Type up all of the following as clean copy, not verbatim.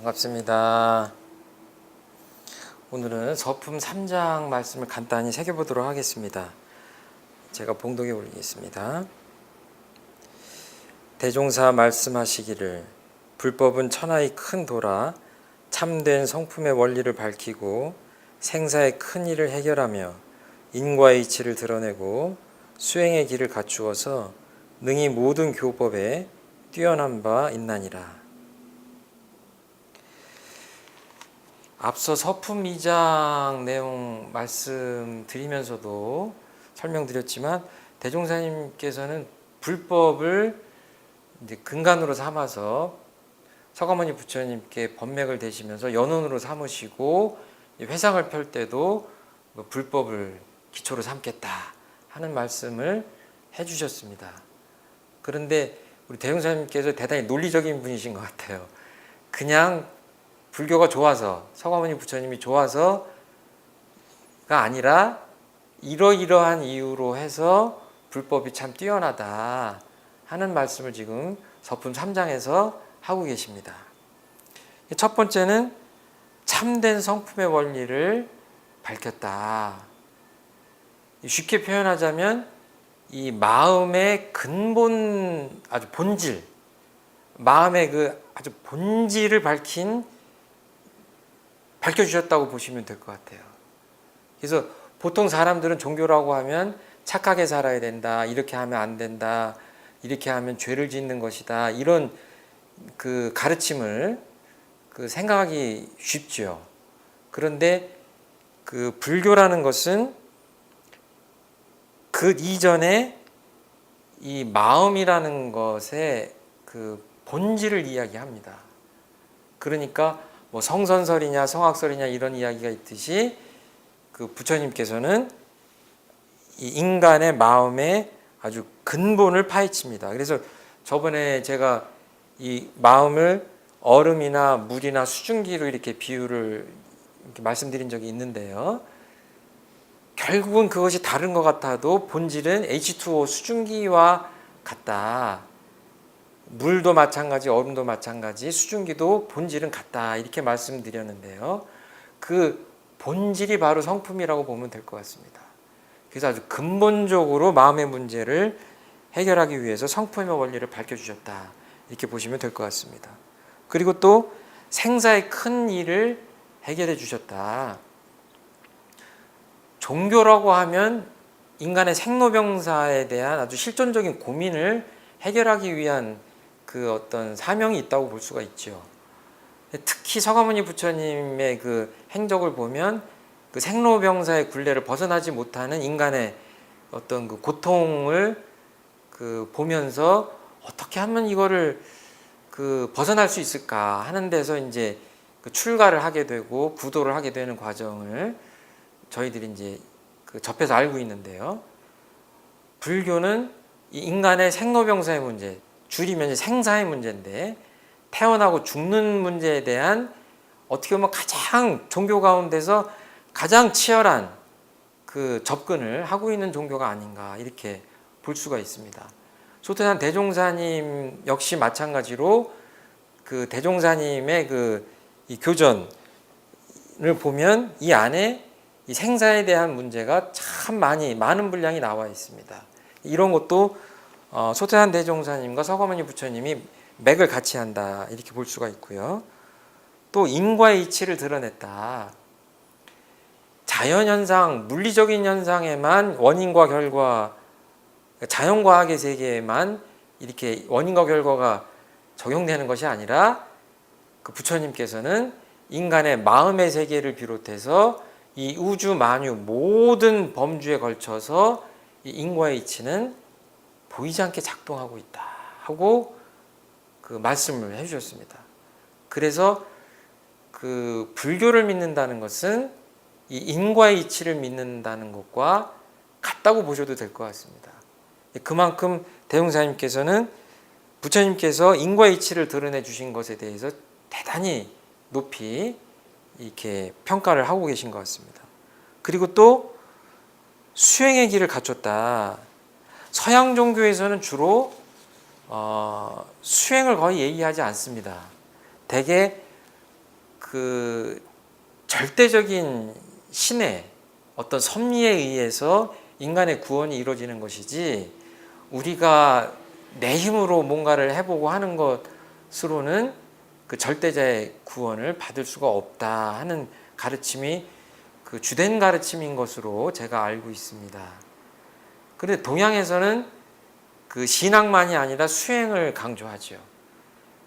반갑습니다. 오늘은 서품 3장 말씀을 간단히 새겨보도록 하겠습니다. 제가 봉독해 올리겠습니다. 대종사 말씀하시기를 불법은 천하의 큰 도라 참된 성품의 원리를 밝히고 생사의 큰 일을 해결하며 인과의 이치를 드러내고 수행의 길을 갖추어서 능히 모든 교법에 뛰어난 바 있나니라. 앞서 서품 2장 내용 말씀드리면서도 설명드렸지만 대종사님께서는 불법을 이제 근간으로 삼아서 서가모니 부처님께 법맥을 대시면서 연원으로 삼으시고 회상을 펼 때도 불법을 기초로 삼겠다 하는 말씀을 해주셨습니다. 그런데 우리 대종사님께서 대단히 논리적인 분이신 것 같아요. 그냥 불교가 좋아서 서가모니 부처님이 좋아서가 아니라 이러이러한 이유로 해서 불법이 참 뛰어나다 하는 말씀을 지금 서품 3장에서 하고 계십니다. 첫 번째는 참된 성품의 원리를 밝혔다. 쉽게 표현하자면 이 마음의 근본, 아주 본질, 마음의 그 아주 본질을 밝혀주셨다고 보시면 될 것 같아요. 그래서 보통 사람들은 종교라고 하면 착하게 살아야 된다, 이렇게 하면 안 된다, 이렇게 하면 죄를 짓는 것이다, 이런 그 가르침을 생각하기 쉽죠. 그런데 그 불교라는 것은 그 이전에 이 마음이라는 것의 그 본질을 이야기합니다. 그러니까 뭐 성선설이냐 성악설이냐 이런 이야기가 있듯이 그 부처님께서는 이 인간의 마음의 아주 근본을 파헤칩니다. 그래서 저번에 제가 이 마음을 얼음이나 물이나 수증기로 이렇게 비유를 이렇게 말씀드린 적이 있는데요. 결국은 그것이 다른 것 같아도 본질은 H2O 수증기와 같다. 물도 마찬가지, 얼음도 마찬가지, 수증기도 본질은 같다. 이렇게 말씀드렸는데요. 그 본질이 바로 성품이라고 보면 될 것 같습니다. 그래서 아주 근본적으로 마음의 문제를 해결하기 위해서 성품의 원리를 밝혀주셨다. 이렇게 보시면 될 것 같습니다. 그리고 또 생사의 큰 일을 해결해 주셨다. 종교라고 하면 인간의 생로병사에 대한 아주 실존적인 고민을 해결하기 위한 그 어떤 사명이 있다고 볼 수가 있죠. 특히 서가모니 부처님의 그 행적을 보면 그 생로병사의 굴레를 벗어나지 못하는 인간의 어떤 그 고통을 그 보면서 어떻게 하면 이거를 그 벗어날 수 있을까 하는 데서 이제 그 출가를 하게 되고 구도를 하게 되는 과정을 저희들이 이제 그 접해서 알고 있는데요. 불교는 이 인간의 생로병사의 문제, 줄이면 생사의 문제인데 태어나고 죽는 문제에 대한 어떻게 보면 가장 종교 가운데서 가장 치열한 그 접근을 하고 있는 종교가 아닌가 이렇게 볼 수가 있습니다. 소태산 대종사님 역시 마찬가지로 그 대종사님의 이 교전을 보면 이 안에 이 생사에 대한 문제가 참 많은 분량이 나와 있습니다. 이런 것도 소태산 대종사님과 서가모니 부처님이 맥을 같이 한다 이렇게 볼 수가 있고요. 또 인과의 이치를 드러냈다. 자연현상, 물리적인 현상에만 원인과 결과, 자연과학의 세계에만 이렇게 원인과 결과가 적용되는 것이 아니라 그 부처님께서는 인간의 마음의 세계를 비롯해서 이 우주 만유 모든 범주에 걸쳐서 이 인과의 이치는 보이지 않게 작동하고 있다 하고 그 말씀을 해주셨습니다. 그래서 그 불교를 믿는다는 것은 이 인과의 이치를 믿는다는 것과 같다고 보셔도 될 것 같습니다. 그만큼 대종사님께서는 부처님께서 인과의 이치를 드러내 주신 것에 대해서 대단히 높이 이렇게 평가를 하고 계신 것 같습니다. 그리고 또 수행의 길을 갖췄다. 서양 종교에서는 주로 수행을 거의 얘기하지 않습니다. 대개 그 절대적인 신의 어떤 섭리에 의해서 인간의 구원이 이루어지는 것이지 우리가 내 힘으로 뭔가를 해보고 하는 것으로는 그 절대자의 구원을 받을 수가 없다 하는 가르침이 그 주된 가르침인 것으로 제가 알고 있습니다. 그런데 동양에서는 그 신앙만이 아니라 수행을 강조하죠.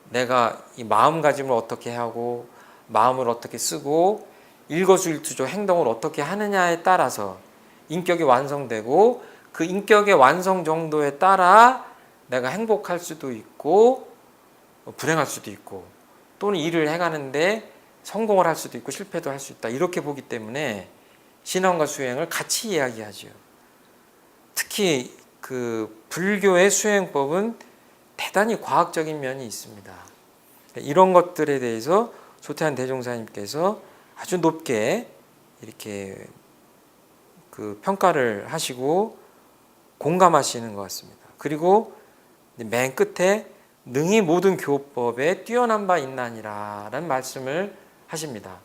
내가 이 마음가짐을 어떻게 하고 마음을 어떻게 쓰고 일거수일투족 행동을 어떻게 하느냐에 따라서 인격이 완성되고 그 인격의 완성 정도에 따라 내가 행복할 수도 있고 불행할 수도 있고 또는 일을 해가는데 성공을 할 수도 있고 실패도 할 수 있다. 이렇게 보기 때문에 신앙과 수행을 같이 이야기하죠. 특히 그 불교의 수행법은 대단히 과학적인 면이 있습니다. 이런 것들에 대해서 소태한 대종사님께서 아주 높게 이렇게 그 평가를 하시고 공감하시는 것 같습니다. 그리고 맨 끝에 능히 모든 교법에 뛰어난 바 있나니라 라는 말씀을 하십니다.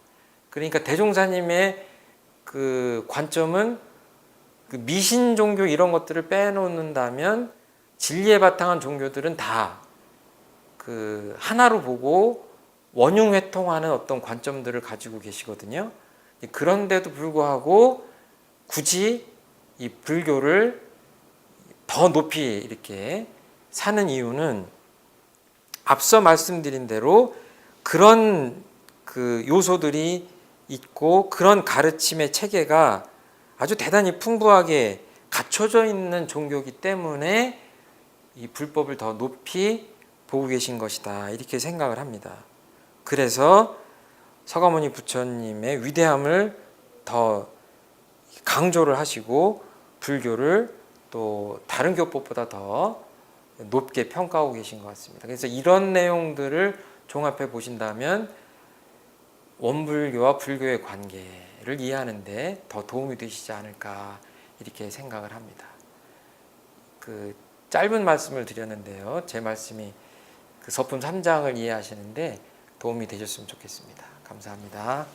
그러니까 대종사님의 그 관점은 그 미신 종교 이런 것들을 빼놓는다면 진리에 바탕한 종교들은 다 그 하나로 보고 원흉회통하는 어떤 관점들을 가지고 계시거든요. 그런데도 불구하고 굳이 이 불교를 더 높이 이렇게 사는 이유는 앞서 말씀드린 대로 그런 그 요소들이 있고 그런 가르침의 체계가 아주 대단히 풍부하게 갖춰져 있는 종교이기 때문에 이 불법을 더 높이 보고 계신 것이다 이렇게 생각을 합니다. 그래서 서가모니 부처님의 위대함을 더 강조를 하시고 불교를 또 다른 교법보다 더 높게 평가하고 계신 것 같습니다. 그래서 이런 내용들을 종합해 보신다면 원불교와 불교의 관계를 이해하는 데 더 도움이 되시지 않을까 이렇게 생각을 합니다. 그 짧은 말씀을 드렸는데요. 제 말씀이 그 서품 3장을 이해하시는데 도움이 되셨으면 좋겠습니다. 감사합니다.